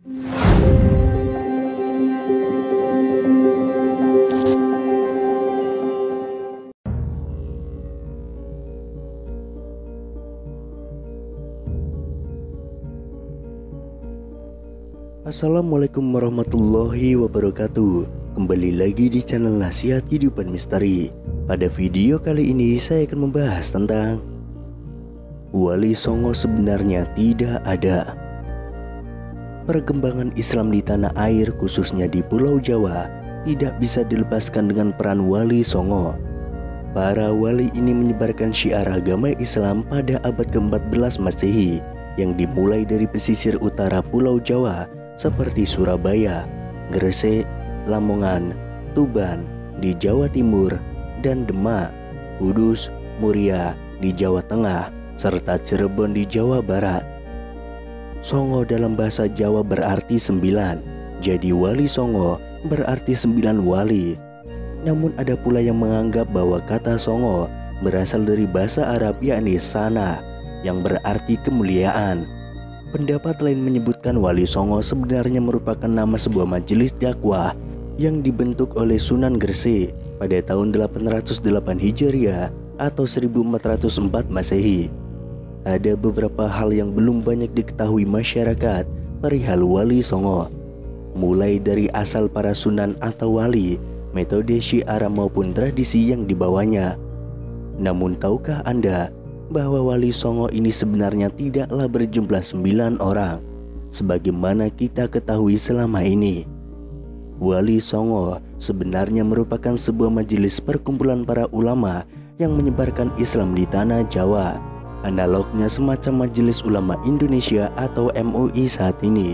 Assalamualaikum warahmatullahi wabarakatuh. Kembali lagi di channel Nasihat Kehidupan Misteri. Pada video kali ini saya akan membahas tentang Wali Songo sebenarnya tidak ada. Perkembangan Islam di tanah air khususnya di Pulau Jawa tidak bisa dilepaskan dengan peran Wali Songo. Para wali ini menyebarkan syiar agama Islam pada abad ke-14 Masehi yang dimulai dari pesisir utara Pulau Jawa seperti Surabaya, Gresik, Lamongan, Tuban di Jawa Timur, dan Demak, Kudus, Muria di Jawa Tengah, serta Cirebon di Jawa Barat. Songo dalam bahasa Jawa berarti 9, jadi Wali Songo berarti 9 wali. Namun ada pula yang menganggap bahwa kata Songo berasal dari bahasa Arab yakni sana, yang berarti kemuliaan. Pendapat lain menyebutkan Wali Songo sebenarnya merupakan nama sebuah majelis dakwah yang dibentuk oleh Sunan Gresik pada tahun 808 Hijriah atau 1404 Masehi. Ada beberapa hal yang belum banyak diketahui masyarakat perihal Wali Songo, mulai dari asal para sunan atau wali, metode syiar maupun tradisi yang dibawanya. Namun tahukah Anda bahwa Wali Songo ini sebenarnya tidaklah berjumlah 9 orang sebagaimana kita ketahui selama ini? Wali Songo sebenarnya merupakan sebuah majelis perkumpulan para ulama yang menyebarkan Islam di tanah Jawa, analognya semacam Majelis Ulama Indonesia atau MUI saat ini.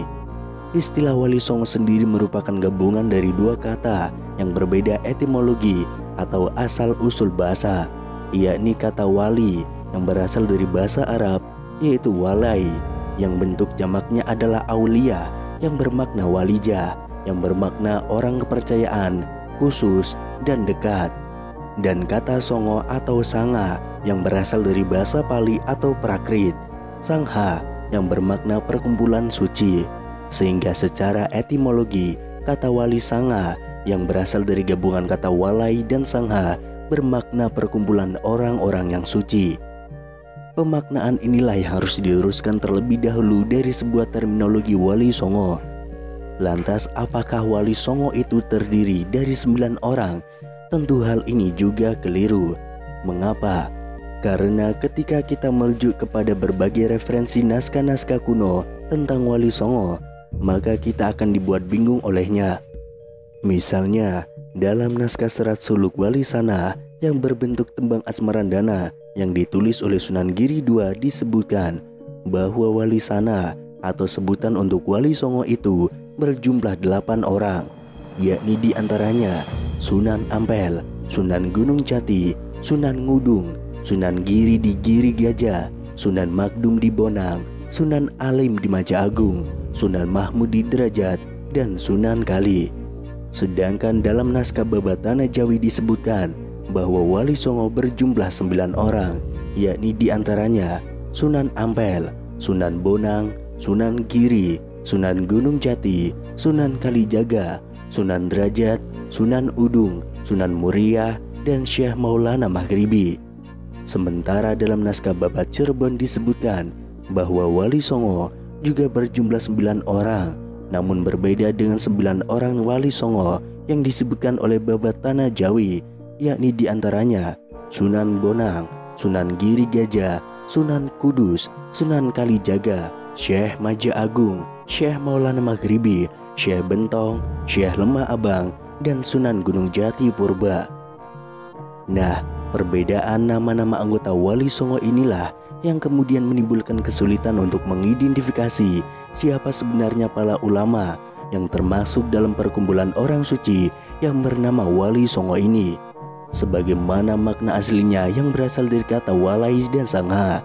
Istilah Wali Songo sendiri merupakan gabungan dari dua kata yang berbeda etimologi atau asal-usul bahasa, yakni kata wali yang berasal dari bahasa Arab yaitu walai, yang bentuk jamaknya adalah aulia yang bermakna walijah, yang bermakna orang kepercayaan, khusus, dan dekat, dan kata songo atau sanga yang berasal dari bahasa Pali atau Prakrit, sangha yang bermakna perkumpulan suci. Sehingga secara etimologi kata wali sanga yang berasal dari gabungan kata walai dan sangha bermakna perkumpulan orang-orang yang suci. Pemaknaan inilah yang harus diluruskan terlebih dahulu dari sebuah terminologi Wali Songo. Lantas apakah Wali Songo itu terdiri dari 9 orang? Tentu hal ini juga keliru. Mengapa? Karena ketika kita merujuk kepada berbagai referensi naskah-naskah kuno tentang Wali Songo, maka kita akan dibuat bingung olehnya. Misalnya, dalam naskah Serat Suluk Wali Sana yang berbentuk tembang Asmarandana yang ditulis oleh Sunan Giri II disebutkan bahwa Wali Sana atau sebutan untuk Wali Songo itu berjumlah 8 orang, yakni diantaranya Sunan Ampel, Sunan Gunung Jati, Sunan Ngudung, Sunan Giri di Giri Gajah, Sunan Magdum di Bonang, Sunan Alim di Maja Agung, Sunan Mahmud di Derajat, dan Sunan Kali. Sedangkan dalam naskah Babatana Jawi disebutkan bahwa Wali Songo berjumlah 9 orang, yakni diantaranya Sunan Ampel, Sunan Bonang, Sunan Giri, Sunan Gunung Jati, Sunan Kalijaga, Sunan Derajat, Sunan Udung, Sunan Muria, dan Syekh Maulana Maghribi. Sementara dalam naskah Babat Cirebon disebutkan bahwa Wali Songo juga berjumlah 9 orang, namun berbeda dengan 9 orang Wali Songo yang disebutkan oleh Babatana Jawi, yakni diantaranya Sunan Bonang, Sunan Giri Gajah, Sunan Kudus, Sunan Kalijaga, Syekh Maja Agung, Syekh Maulana Maghribi, Syekh Bentong, Syekh Lemah Abang, dan Sunan Gunung Jati Purba. Nah, perbedaan nama-nama anggota Wali Songo inilah yang kemudian menimbulkan kesulitan untuk mengidentifikasi siapa sebenarnya para ulama yang termasuk dalam perkumpulan orang suci yang bernama Wali Songo ini, sebagaimana makna aslinya yang berasal dari kata walai dan sangha.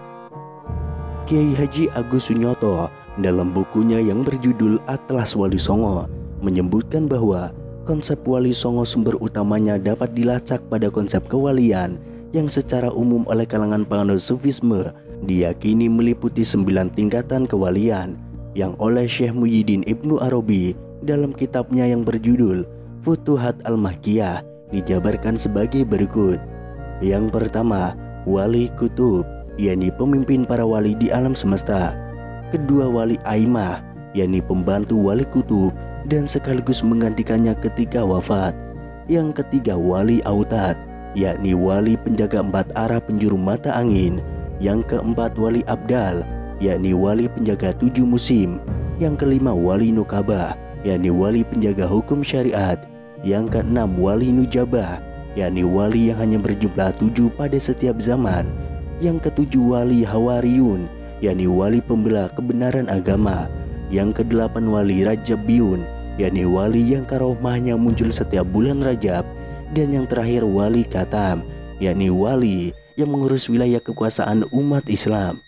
Kiai Haji Agus Sunyoto dalam bukunya yang berjudul Atlas Wali Songo menyebutkan bahwa konsep Wali Songo sumber utamanya dapat dilacak pada konsep kewalian yang secara umum oleh kalangan penganut Sufisme diyakini meliputi 9 tingkatan kewalian, yang oleh Syekh Muhyiddin Ibnu Arabi dalam kitabnya yang berjudul Futuhat Al-Makkiyah dijabarkan sebagai berikut. Yang pertama, wali kutub, yakni pemimpin para wali di alam semesta. Kedua, wali aimah, yakni pembantu wali kutub dan sekaligus menggantikannya ketika wafat. Yang ketiga, wali autad, yakni wali penjaga 4 arah penjuru mata angin. Yang keempat, wali abdal, yakni wali penjaga 7 musim. Yang kelima, wali nukabah, yakni wali penjaga hukum syariat. Yang keenam, wali nujabah, yakni wali yang hanya berjumlah 7 pada setiap zaman. Yang ketujuh, wali hawariyun, yakni wali pembela kebenaran agama. Yang kedelapan, wali rajabiyun, yakni wali yang karomahnya muncul setiap bulan Rajab. Dan yang terakhir, wali katam, yakni wali yang mengurus wilayah kekuasaan umat Islam.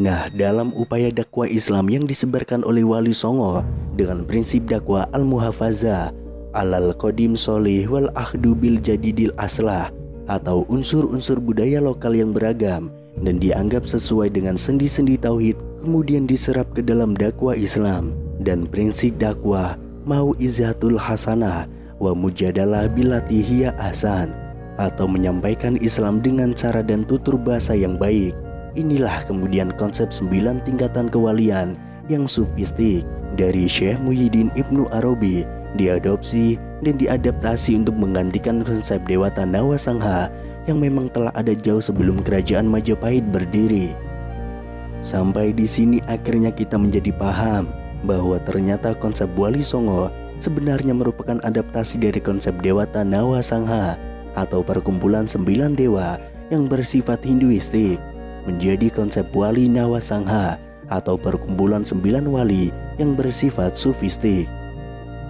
Nah, dalam upaya dakwah Islam yang disebarkan oleh Wali Songo dengan prinsip dakwah al-muhafazah alal qadim sholih wal ahdu bil jadidil aslah, atau unsur-unsur budaya lokal yang beragam dan dianggap sesuai dengan sendi-sendi tauhid, kemudian diserap ke dalam dakwah Islam. Dan prinsip dakwah mau'izatul hasanah wa mujadalah billati hiya ahsan, atau menyampaikan Islam dengan cara dan tutur bahasa yang baik. Inilah kemudian konsep 9 tingkatan kewalian yang sufistik dari Syekh Muhyiddin Ibnu Arabi diadopsi dan diadaptasi untuk menggantikan konsep Dewata Nawasangha yang memang telah ada jauh sebelum kerajaan Majapahit berdiri. Sampai di sini akhirnya kita menjadi paham bahwa ternyata konsep Wali Songo sebenarnya merupakan adaptasi dari konsep Dewata Nawasangha atau perkumpulan 9 dewa yang bersifat Hinduistik menjadi konsep Wali Nawasangha atau perkumpulan 9 wali yang bersifat sufistik.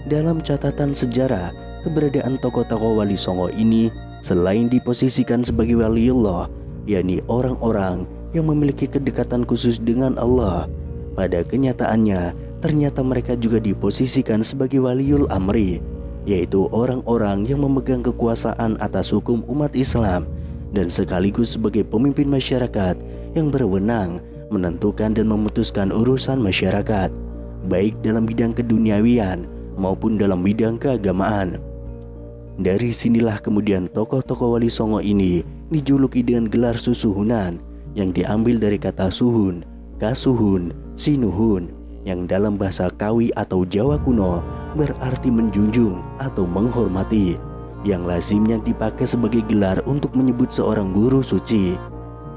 Dalam catatan sejarah, keberadaan tokoh-tokoh Wali Songo ini selain diposisikan sebagai waliullah, yakni orang-orang yang memiliki kedekatan khusus dengan Allah, pada kenyataannya ternyata mereka juga diposisikan sebagai waliul amri, yaitu orang-orang yang memegang kekuasaan atas hukum umat Islam dan sekaligus sebagai pemimpin masyarakat yang berwenang menentukan dan memutuskan urusan masyarakat, baik dalam bidang keduniawian maupun dalam bidang keagamaan. Dari sinilah kemudian tokoh-tokoh Wali Songo ini dijuluki dengan gelar susuhunan yang diambil dari kata suhun, kasuhun, sinuhun, yang dalam bahasa Kawi atau Jawa kuno berarti menjunjung atau menghormati, yang lazimnya dipakai sebagai gelar untuk menyebut seorang guru suci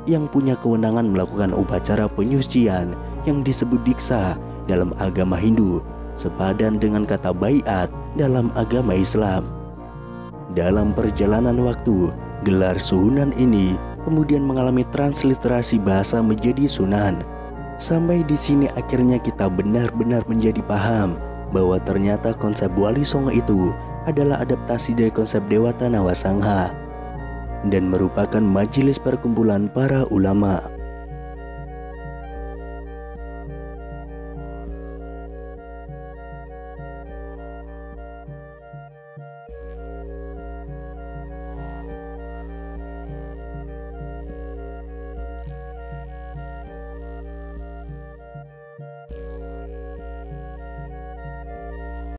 yang punya kewenangan melakukan upacara penyucian yang disebut diksa dalam agama Hindu, sepadan dengan kata baiat dalam agama Islam. Dalam perjalanan waktu, gelar suhunan ini kemudian mengalami transliterasi bahasa menjadi sunan. Sampai di sini akhirnya kita benar-benar menjadi paham bahwa ternyata konsep Wali Songo itu adalah adaptasi dari konsep Dewata Nawasangha dan merupakan majelis perkumpulan para ulama.